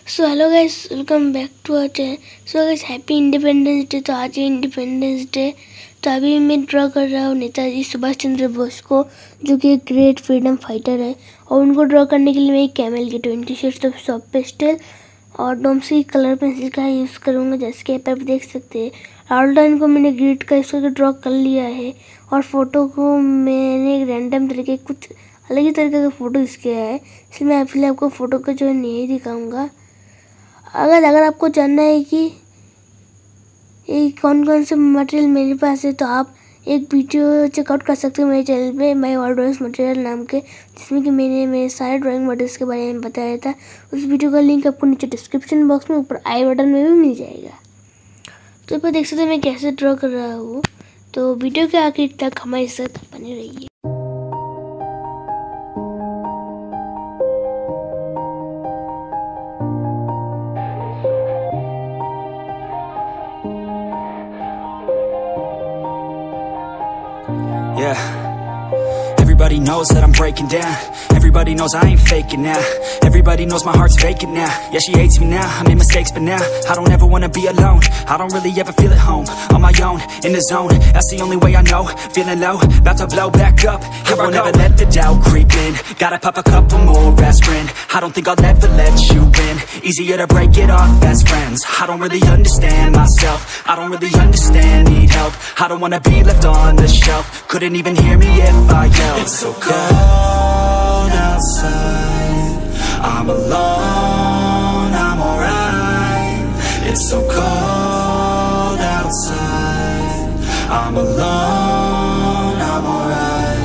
So hello guys, welcome back to our channel. So guys, happy independence day. तो आज है independence day. तो अभी मैं ड्रॉ कर रहा हूँ नेताजी सुभाष चंद्र बोस को, जो कि एक ग्रेट फ्रीडम फाइटर है। और उनको ड्रॉ करने के लिए मैं एक कैमल की 20 शेड्स ऑफ सॉफ्ट पेस्टल और डोम्सी कलर पेंसिल का यूज़ करूँगा, जैसे कि आप देख सकते हैं। आउटलाइन को मैंने ग्रिड का इस करके ड्रॉ कर लिया है और फोटो को मैंने एक रैंडम तरीके कुछ अलग ही तरीके का फ़ोटो यूज़ किया है, इसलिए मैं फिलहाल आपको फ़ोटो को जो है नहीं दिखाऊँगा। अगर आपको जानना है कि ये कौन कौन से मटेरियल मेरे पास है, तो आप एक वीडियो चेकआउट कर सकते हो मेरे चैनल पे, माय ऑल ड्राइंग्स मटेरियल नाम के, जिसमें कि मैंने मेरे सारे ड्राइंग मटेरियल्स के बारे में बताया था। उस वीडियो का लिंक आपको नीचे डिस्क्रिप्शन बॉक्स में ऊपर आई बटन में भी मिल जाएगा। तो आप देख सकते हैं मैं कैसे ड्रॉ कर रहा हूँ। तो वीडियो के आखिर तक हमारे साथ बने रहिए। Yeah, everybody knows that I'm breaking down. Everybody knows I ain't faking now. Everybody knows my heart's vacant now. Yeah, she hates me now, I made mistakes but now I don't ever wanna be alone. I don't really ever feel at home. On my own, in the zone, that's the only way I know. Feeling low, about to blow back up. Here I won't ever let the doubt creep in. Gotta pop a couple more aspirin. I don't think I'll ever let you in. Easier to break it off best friends. I don't really understand myself. I don't really understand, need help. I don't wanna be left on the shelf. Couldn't even hear me if I yelled. It's so cold outside, I'm alone, I'm alright. It's so cold outside, I'm alone, I'm alright.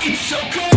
It's so cold.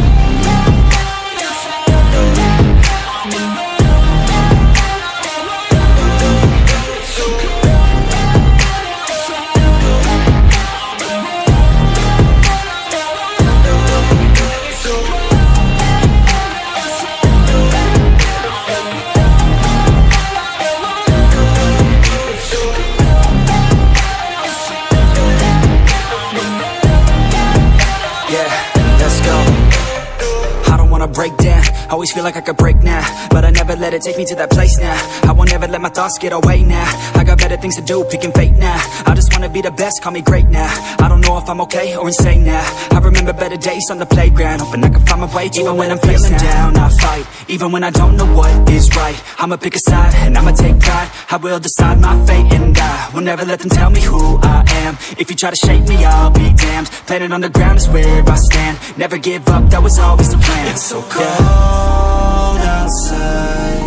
Break down, always feel like I could break now, but I never let it take me to that place now. I won't ever let my thoughts get away now. I got better things to do, picking fate now. I just wanna be the best, call me great now. I don't know if I'm okay or insane now. I remember better days on the playground, hoping I can find my way. Even when I'm feeling down, I fight. Even when I don't know what is right, I'ma pick a side and I'ma take pride. I will decide my fate and I will never let them tell me who I am. If you try to shake me, I'll be damned. Planet on the ground is where I stand. Never give up, that was always the plan. It's so cold outside,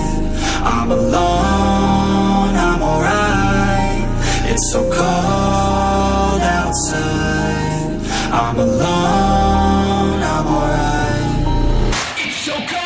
I'm alone, I'm alright. It's so cold outside, I'm alone, I'm alright. It's so cold.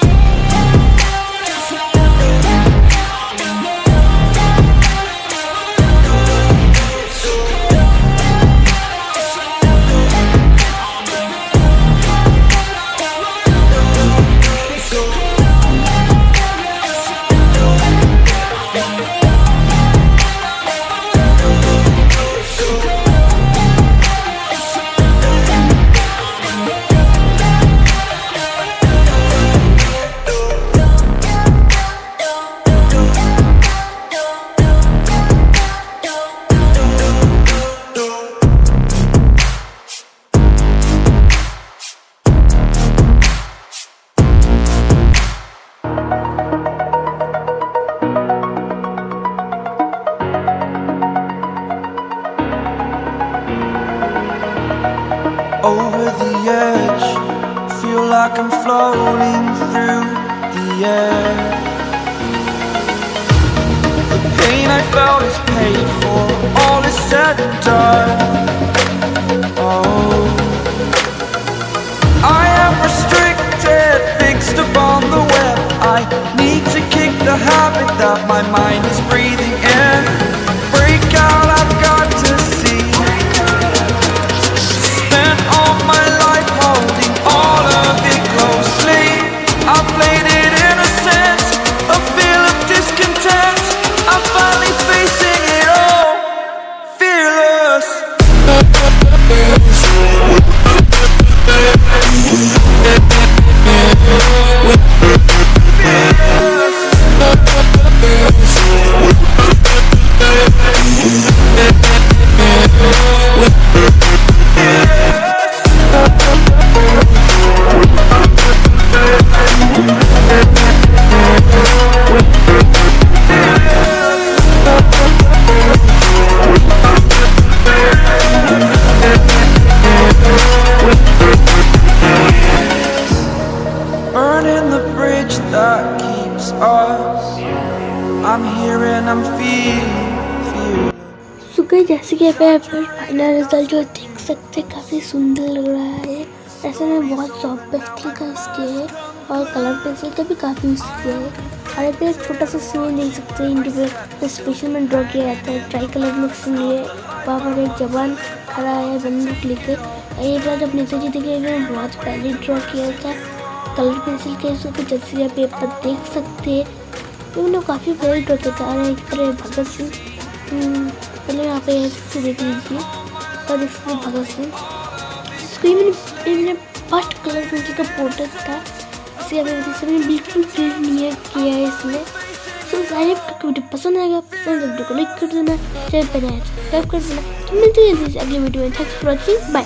Over the edge, feel like I'm floating through the air. The pain I felt is paid for, all is said and done. Oh, I am restricted, fixed upon the web. I need to kick the habit that my mind is breathing in. Break out, I've got to see. All my life holding all of it closely. I played it innocent, a feel of discontent. I'm finally facing it all. So guys जैसे कि आप final result जो देख सकते हैं काफ़ी सुंदर लग रहा है। ऐसे में बहुत सॉफ्ट पेस्टल का इसके और कलर पेंसिल का भी काफ़ी यूज़ किया है। और यहाँ पे एक छोटा सा सीन देख सकते हैं इंडिविजुअल स्पेशल में ड्रॉ किया जाता है ट्राई कलर मिक्सिंग लिए। वहाँ पर एक जवान खड़ा है बंदूक लेकर। ये बात जब नेताजी देखे बहुत पहले ड्रॉ किया था कलर पेंसिल के इसको जैसे आप पेपर देख सकते हैं तो उन्होंने काफ़ी पहले ड्रॉ किया था। और एक तरह भगत सिंह पहले यहाँ पे से देख लीजिए और देख सकते भगत सिंह स्क्रीन में फर्स्ट कलर पेंसिल का पोर्ट्रेट था। इसे अभी बिल्कुल फिल नहीं किया है इसमें। तो सारे आपको वीडियो पसंद आएगा, पसंद वीडियो को लाइक कर देना, शेयर करना है, सब्सक्राइब कर देना। तो मिलते हैं अगले वीडियो में। Thanks for watching, bye.